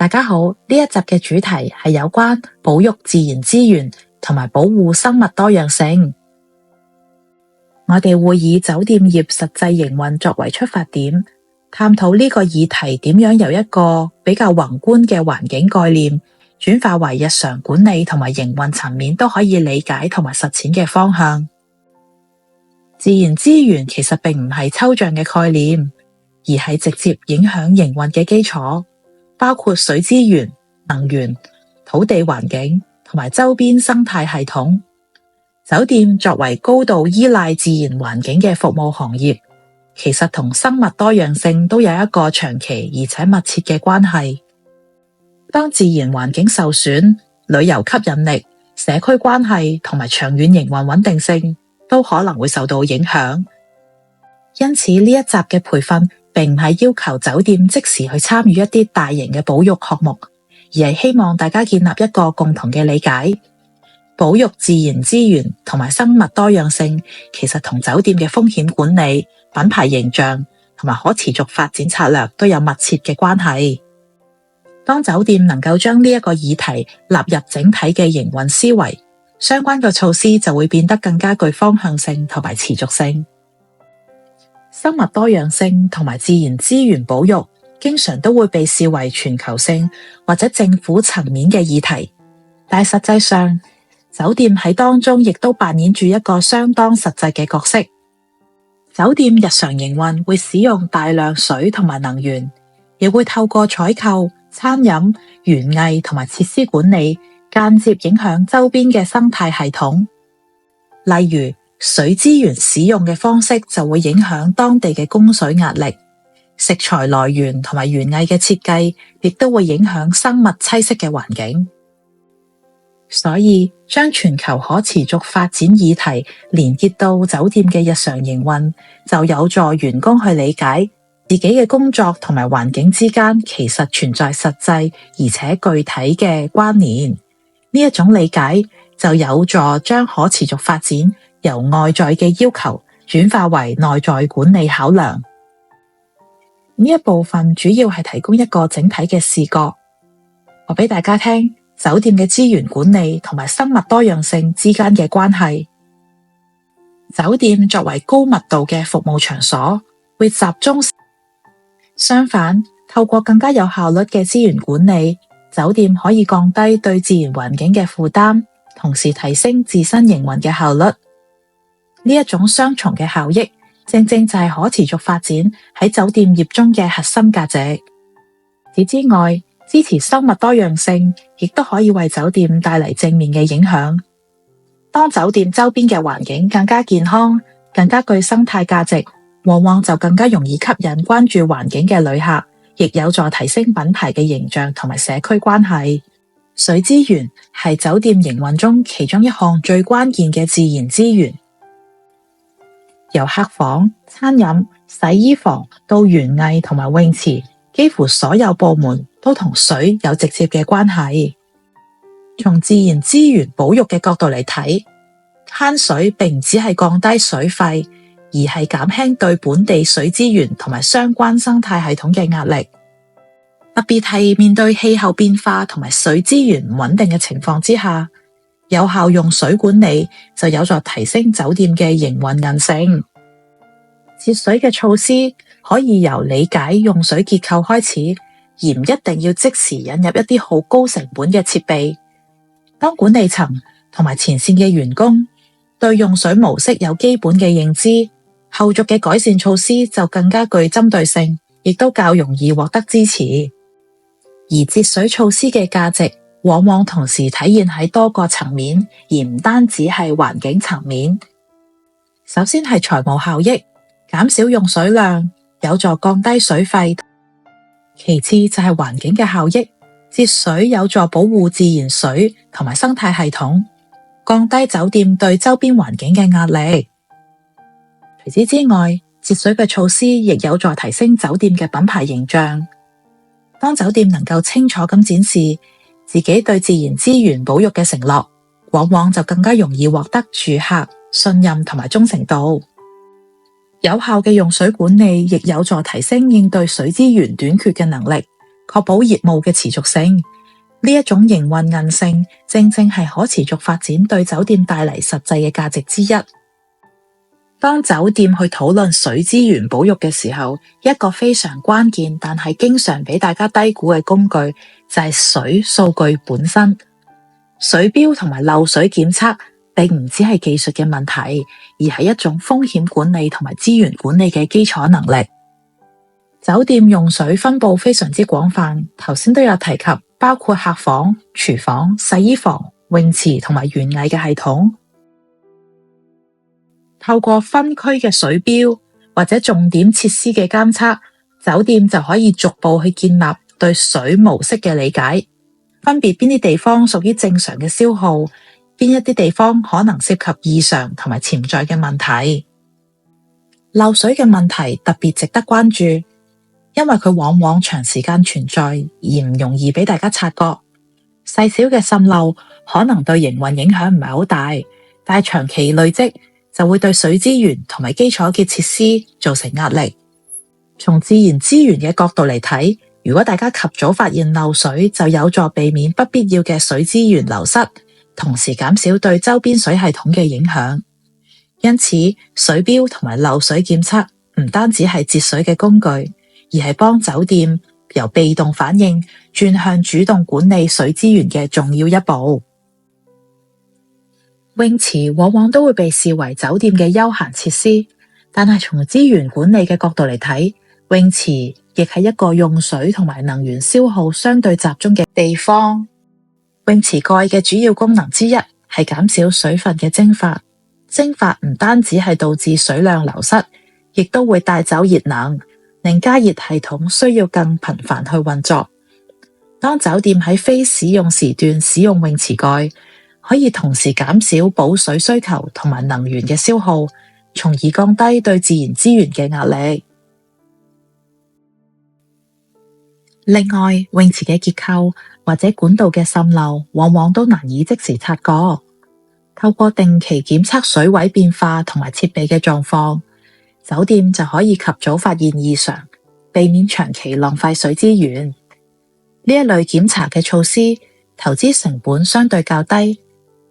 大家好，呢一集嘅主題係有關保育自然資源同埋保護生物多樣性。我哋會以酒店業實際營運作為出發點，探討呢個議題點樣由一個比較宏觀嘅環境概念，轉化為日常管理同埋營運層面都可以理解同埋實踐嘅方向。自然資源其實並唔係抽象嘅概念，而係直接影響營運嘅基礎，包括水資源、能源、土地環境同埋周邊生態系統。酒店作為高度依賴自然環境嘅服務行業，其實同生物多樣性都有一個長期而且密切嘅關係。當自然環境受損，旅遊吸引力、社區關係同埋長遠營運穩定性都可能會受到影響。因此呢一集嘅培訓並唔係要求酒店即時去參與一啲大型嘅保育項目，而係希望大家建立一個共同嘅理解。保育自然資源同埋生物多樣性，其實同酒店嘅風險管理、品牌形象同埋可持續發展策略都有密切嘅關係。當酒店能夠將呢一個議題納入整體嘅營運思維，相關嘅措施就會變得更加具方向性同埋持續性。生物多樣性同埋自然資源保育，經常都會被視為全球性或者政府層面嘅議題，但係實際上，酒店喺當中亦都扮演住一個相當實際嘅角色。酒店日常營運會使用大量水同埋能源，亦會透過採購、餐飲、園藝同埋設施管理，間接影響周邊嘅生態系統。例如，水資源使用嘅方式就會影響當地嘅供水壓力，食材來源同埋園藝嘅設計，亦都會影響生物棲息嘅環境。所以，將全球可持續發展議題連結到酒店嘅日常營運，就有助員工去理解自己嘅工作同埋環境之間其實存在實際而且具體嘅關聯。呢一種理解就有助將可持續發展由外在嘅要求轉化為內在管理考量。呢一部分主要係提供一個整體嘅視覺，話俾大家聽酒店嘅資源管理同埋生物多樣性之間嘅關係。酒店作為高密度嘅服務場所，會集中。相反，透過更加有效率嘅資源管理，酒店可以降低對自然環境嘅負擔，同時提升自身營運嘅效率。呢一種雙重嘅效益，正正就係可持續發展喺酒店業中嘅核心價值。此之外，支持生物多樣性，亦都可以為酒店帶嚟正面嘅影響。當酒店周邊嘅環境更加健康，更加具生態價值，往往就更加容易吸引關注環境嘅旅客，亦有助提升品牌嘅形象同埋社區關係。水資源係酒店營運中其中一項最關鍵嘅自然資源。由客房、餐飲、洗衣房到園藝同埋泳池，幾乎所有部門都同水有直接嘅關係。從自然資源保育嘅角度嚟睇，慳水並唔只係降低水費，而係減輕對本地水資源同埋相關生態系統嘅壓力。特別係面對氣候變化同埋水資源唔穩定嘅情況之下，有效用水管理就有助提升酒店嘅營運韌性。節水嘅措施可以由理解用水結構開始，而唔一定要即時引入一啲好高成本嘅設備。當管理層同埋前線嘅員工對用水模式有基本嘅認知，後續嘅改善措施就更加具針對性，亦都較容易獲得支持。而節水措施嘅價值往往同時體現喺多個層面，而唔單止係環境層面。首先係財務效益，減少用水量，有助降低水費。其次就係環境嘅效益，節水有助保護自然水同埋生態系統，降低酒店對周邊環境嘅壓力。除此之外，節水嘅措施亦有助提升酒店嘅品牌形象。當酒店能夠清楚咁展示自己對自然資源保育嘅承諾，往往就更加容易獲得住客信任同埋忠誠度。有效嘅用水管理亦有助提升應對水資源短缺嘅能力，確保業務嘅持續性。呢一種營運韌性，正正係可持續發展對酒店帶嚟實際嘅價值之一。當酒店去討論水資源保育嘅時候，一個非常關鍵但係經常俾大家低估嘅工具就係水數據本身。水標同埋漏水檢測並唔只係技術嘅問題，而係一種風險管理同埋資源管理嘅基礎能力。酒店用水分佈非常之廣泛，頭先都有提及，包括客房、廚房、洗衣房、泳池同埋園藝嘅系統。透過分區嘅水標或者重點設施嘅監測，酒店就可以逐步去建立對水模式嘅理解，分別邊啲地方屬於正常嘅消耗，邊一啲地方可能涉及異常同埋潛在嘅問題。漏水嘅問題特別值得關注，因為佢往往長時間存在而唔容易俾大家察覺。細小嘅滲漏可能對營運影響唔係好大，但係長期累積就會對水資源同埋基礎嘅設施造成壓力。從自然資源嘅角度嚟睇，如果大家及早發現漏水，就有助避免不必要嘅水資源流失，同時減少對周邊水系統嘅影響。因此，水標同埋漏水檢測唔單止係節水嘅工具，而係幫酒店由被動反應轉向主動管理水資源嘅重要一步。泳池往往都會被視為酒店嘅休閒設施，但係從資源管理嘅角度嚟睇，泳池亦係一個用水同埋能源消耗相對集中嘅地方。泳池蓋嘅主要功能之一係減少水分嘅蒸發。蒸發唔單止係導致水量流失，亦都會帶走熱能，令加熱系統需要更頻繁去運作。當酒店喺非使用時段使用泳池蓋，可以同時減少補水需求同埋能源嘅消耗，從而降低對自然資源嘅壓力。另外，泳池嘅結構或者管道嘅滲漏，往往都難以即時察覺。透過定期檢測水位變化同埋設備嘅狀況，酒店就可以及早發現異常，避免長期浪費水資源。呢一類檢查嘅措施，投資成本相對較低，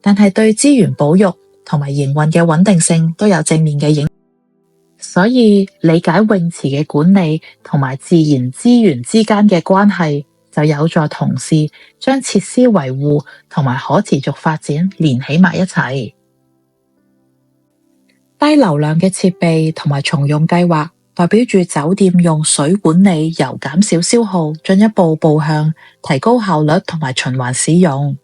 但係對資源保育同埋營運嘅穩定性都有正面嘅影響。所以理解泳池嘅管理同埋自然資源之間嘅關係，就有助同事將設施維護同埋可持續發展連起埋一齊。低流量嘅設備同埋重用計劃，代表住酒店用水管理由減少消耗，進一步步向提高效率同埋循環使用。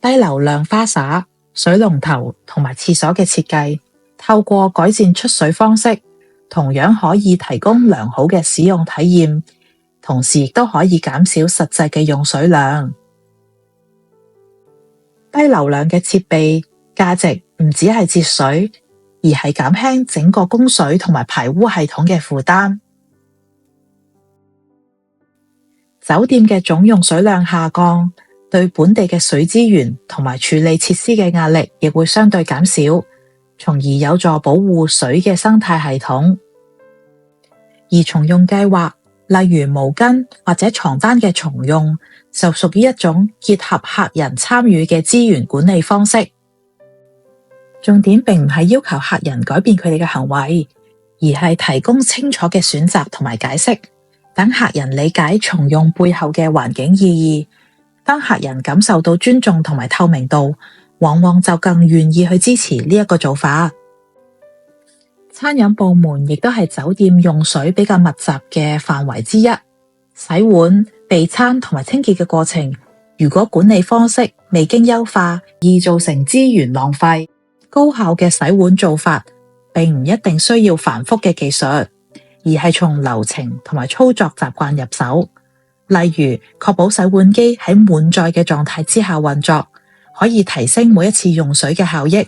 低流量花灑、水龍頭同埋廁所嘅設計，透過改善出水方式，同樣可以提供良好嘅使用體驗，同時亦都可以減少實際嘅用水量。低流量嘅設備價值唔只係節水，而係減輕整個供水同埋排污系統嘅負擔。酒店嘅總用水量下降，對本地嘅水資源同埋處理設施嘅壓力亦會相對減少，從而有助保護水嘅生態系統。而重用計劃，例如毛巾或者床單嘅重用，就屬於一種結合客人參與嘅資源管理方式。重點並唔係要求客人改變佢哋嘅行為，而係提供清楚嘅選擇同埋解釋，等客人理解重用背後嘅環境意義。當客人感受到尊重同埋透明度，往往就更願意去支持呢一個做法。餐飲部門亦都係酒店用水比較密集嘅範圍之一。洗碗、備餐同埋清潔嘅過程，如果管理方式未經優化，易造成資源浪費。高效嘅洗碗做法，並唔一定需要繁複嘅技術，而係從流程同埋操作習慣入手。例如，確保洗碗機喺滿載嘅狀態之下運作，可以提升每一次用水嘅效益。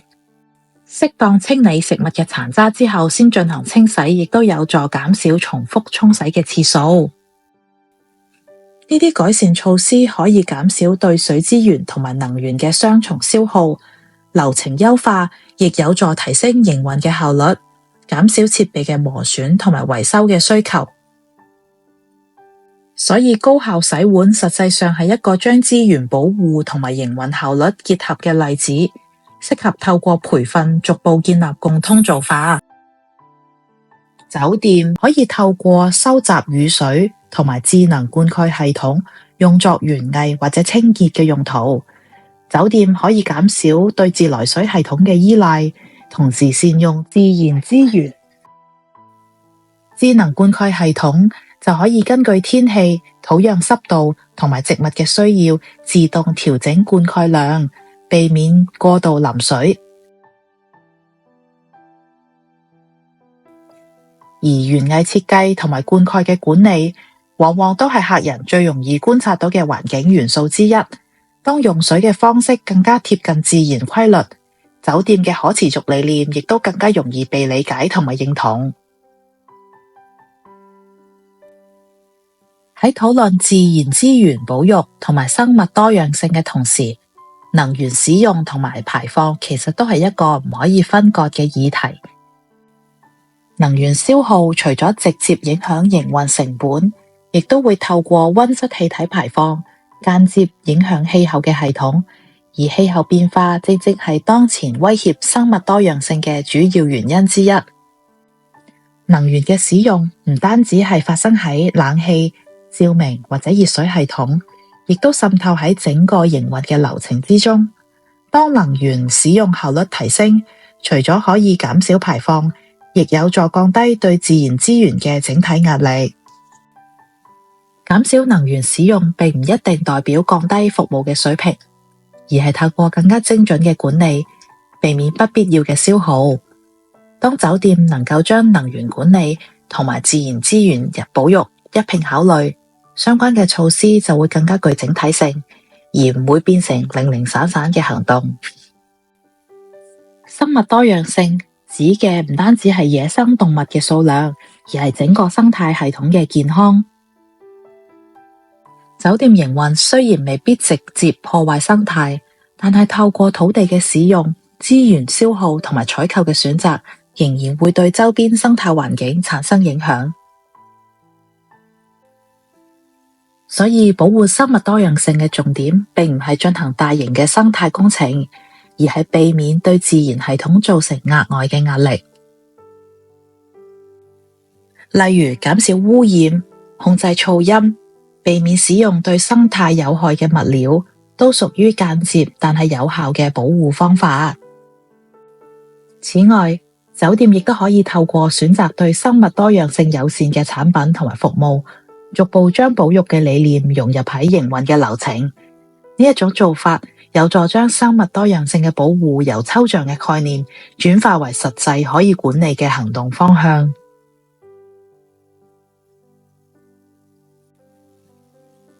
適當清理食物嘅殘渣之後先進行清洗，亦都有助減少重複沖洗嘅次數。呢啲改善措施可以減少對水資源同埋能源嘅雙重消耗，流程優化亦有助提升營運嘅效率，減少設備嘅磨損同埋維修嘅需求。所以高效洗碗實際上係一個將資源保護同埋營運效率結合嘅例子，適合透過培訓逐步建立共通做法。酒店可以透過收集雨水同埋智能灌溉系統，用作園藝或者清潔嘅用途。酒店可以減少對自來水系統嘅依賴，同時善用自然資源。智能灌溉系統就可以根據天氣、土壤濕度同埋植物嘅需要，自動調整灌溉量，避免過度淋水。而園藝設計同埋灌溉嘅管理，往往都係客人最容易觀察到嘅環境元素之一。當用水嘅方式更加貼近自然規律，酒店嘅可持續理念亦都更加容易被理解同埋認同。喺討論自然資源保育同埋生物多樣性嘅同時，能源使用同埋排放其實都係一個唔可以分割嘅議題。能源消耗除咗直接影響營運成本，亦都會透過溫室氣體排放間接影響氣候嘅系統，而氣候變化正正係當前威脅生物多樣性嘅主要原因之一。能源嘅使用唔單止係發生喺冷氣、照明或者熱水系統，亦都滲透喺整個營運嘅流程之中。當能源使用效率提升，除咗可以減少排放，亦有助降低對自然資源嘅整體壓力。減少能源使用並唔一定代表降低服務嘅水平，而係透過更加精準嘅管理，避免不必要嘅消耗。當酒店能夠將能源管理同埋自然資源保育一併考慮，相關嘅措施就會更加具整體性，而唔會變成零零散散嘅行動。生物多樣性指嘅唔單止係野生動物嘅數量，而係整個生態系統嘅健康。酒店營運雖然未必直接破壞生態，但係透過土地嘅使用、資源消耗同埋採購嘅選擇，仍然會對周邊生態環境產生影響。所以保護生物多樣性嘅重點，並唔係進行大型嘅生態工程，而係避免對自然系統造成額外嘅壓力。例如減少污染、控制噪音、避免使用對生態有害嘅物料，都屬於間接但係有效嘅保護方法。此外，酒店亦都可以透過選擇對生物多樣性友善嘅產品同埋服務，逐步將保育嘅理念融入喺營運嘅流程。呢一種做法有助將生物多樣性嘅保護由抽象嘅概念轉化為實際可以管理嘅行動方向。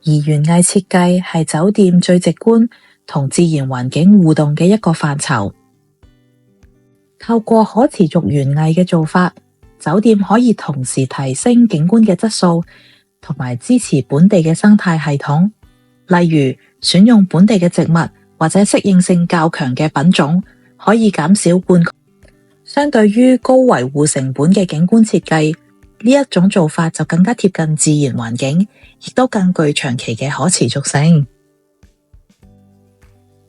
而園藝設計係酒店最直觀同自然環境互動嘅一個範疇。透過可持續園藝嘅做法，酒店可以同時提升景觀嘅質素，同埋支持本地嘅生態系統。例如，選用本地嘅植物或者適應性較強嘅品種，可以減少灌溉。相對於高維護成本嘅景觀設計，呢一種做法就更加貼近自然環境，亦都更具長期嘅可持續性。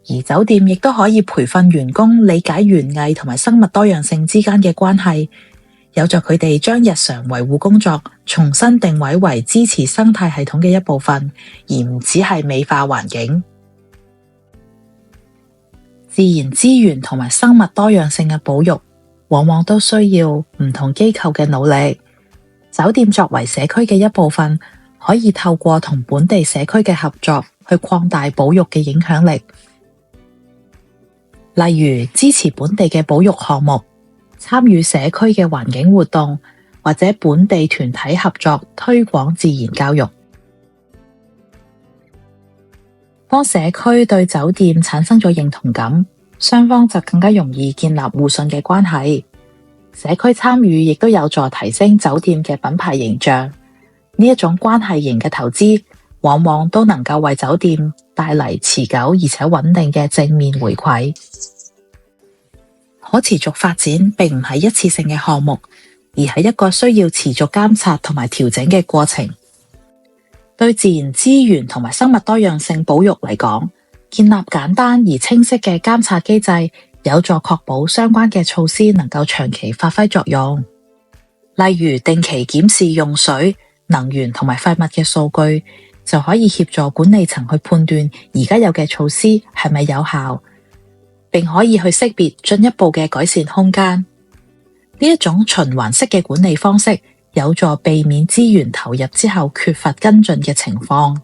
而酒店亦都可以培訓員工理解園藝同埋生物多樣性之間嘅關係，有助佢哋將日常維護工作重新定位為支持生態系統嘅一部分，而唔只係美化環境。自然資源同埋生物多樣性嘅保育，往往都需要唔同機構嘅努力。酒店作為社區嘅一部分，可以透過同本地社區嘅合作，去擴大保育嘅影響力。例如支持本地嘅保育項目，參與社區嘅環境活動，或者本地團體合作推廣自然教育。當社區對酒店產生咗認同感，雙方就更加容易建立互信嘅關係。社區參與亦都有助提升酒店嘅品牌形象。呢一種關係型嘅投資，往往都能夠為酒店帶嚟持久而且穩定嘅正面回饋。可持續發展並唔係一次性嘅項目，而係一個需要持續監察同埋調整嘅過程。對自然資源同埋生物多樣性保育嚟講，建立簡單而清晰嘅監察機制，有助確保相關嘅措施能夠長期發揮作用。例如定期檢視用水、能源同埋廢物嘅數據，就可以協助管理層去判斷而家有嘅措施係咪有效，並可以去識別進一步嘅改善空間。呢一種循環式嘅管理方式，有助避免資源投入之後缺乏跟進嘅情況。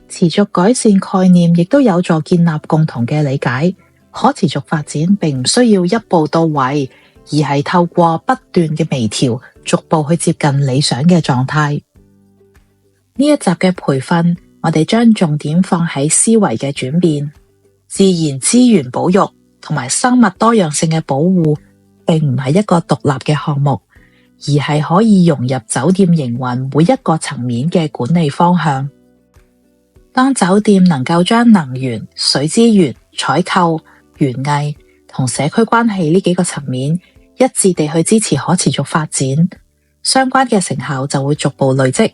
持續改善概念亦都有助建立共同嘅理解。可持續發展並唔需要一步到位，而係透過不斷嘅微調，逐步去接近理想嘅狀態。呢一集嘅培訓，我哋將重點放喺思維嘅轉變。自然資源保育同埋生物多樣性嘅保護，並唔係一個獨立嘅項目，而係可以融入酒店營運每一個層面嘅管理方向。當酒店能夠將能源、水資源、採購、園藝同社區關係呢幾個層面一致地去支持可持續發展，相關嘅成效就會逐步累積，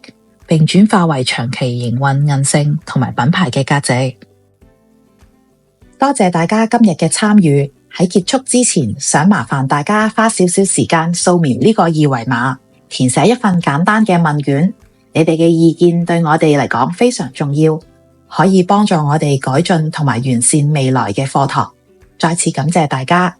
並轉化為長期營運韌性同埋品牌嘅價值。多謝大家今日嘅參與。喺結束之前，想麻煩大家花少少時間掃描呢個二維碼，填寫一份簡單嘅問卷。你哋嘅意見對我哋嚟講非常重要，可以幫助我哋改進同埋完善未來嘅課堂。再次感謝大家。